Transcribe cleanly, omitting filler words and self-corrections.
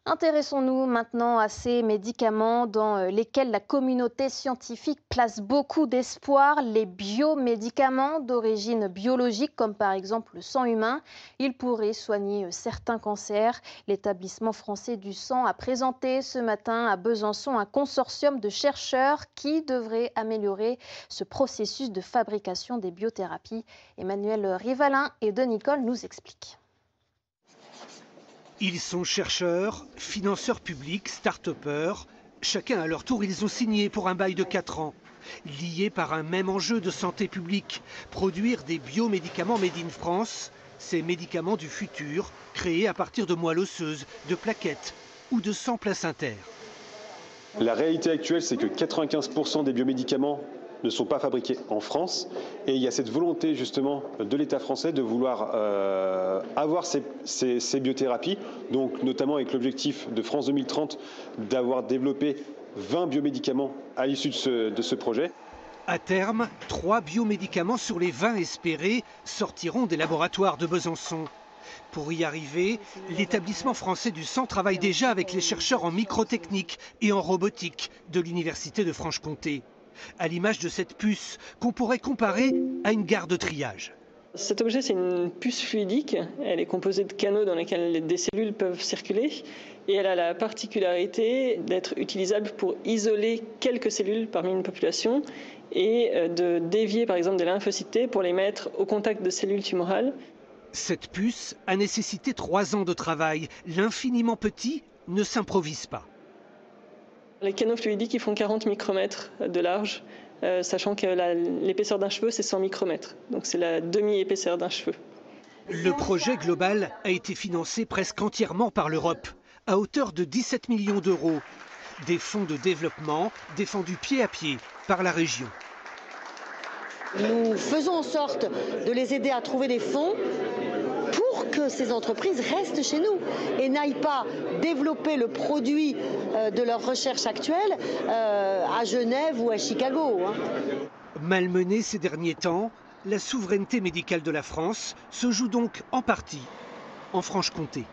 Intéressons-nous maintenant à ces médicaments dans lesquels la communauté scientifique place beaucoup d'espoir, les biomédicaments d'origine biologique, comme par exemple le sang humain. Ils pourraient soigner certains cancers. L'établissement français du sang a présenté ce matin à Besançon un consortium de chercheurs qui devrait améliorer ce processus de fabrication des biothérapies. Emmanuel Rivalin et Denicole nous expliquent. Ils sont chercheurs, financeurs publics, start-upers. Chacun à leur tour, ils ont signé pour un bail de 4 ans. Liés par un même enjeu de santé publique, produire des biomédicaments made in France, ces médicaments du futur, créés à partir de moelle osseuse, de plaquettes ou de sang placentaire. La réalité actuelle, c'est que 95% des biomédicaments ne sont pas fabriqués en France. Et il y a cette volonté justement de l'État français de vouloir avoir ces biothérapies, donc notamment avec l'objectif de France 2030 d'avoir développé 20 biomédicaments à l'issue de ce projet. À terme, 3 biomédicaments sur les 20 espérés sortiront des laboratoires de Besançon. Pour y arriver, l'établissement français du sang travaille déjà avec les chercheurs en microtechnique et en robotique de l'université de Franche-Comté. À l'image de cette puce qu'on pourrait comparer à une gare de triage. Cet objet, c'est une puce fluidique. Elle est composée de canaux dans lesquels des cellules peuvent circuler. Et elle a la particularité d'être utilisable pour isoler quelques cellules parmi une population et de dévier par exemple des lymphocytes pour les mettre au contact de cellules tumorales. Cette puce a nécessité 3 ans de travail. L'infiniment petit ne s'improvise pas. Les canaux fluidiques ils font 40 micromètres de large, sachant que l'épaisseur d'un cheveu, c'est 100 micromètres. Donc c'est la demi-épaisseur d'un cheveu. Le projet global a été financé presque entièrement par l'Europe, à hauteur de 17 millions d'euros. Des fonds de développement défendus pied à pied par la région. Nous faisons en sorte de les aider à trouver des fonds pour que ces entreprises restent chez nous et n'aillent pas développer le produit de leur recherche actuelle à Genève ou à Chicago. Malmenée ces derniers temps, la souveraineté médicale de la France se joue donc en partie en Franche-Comté.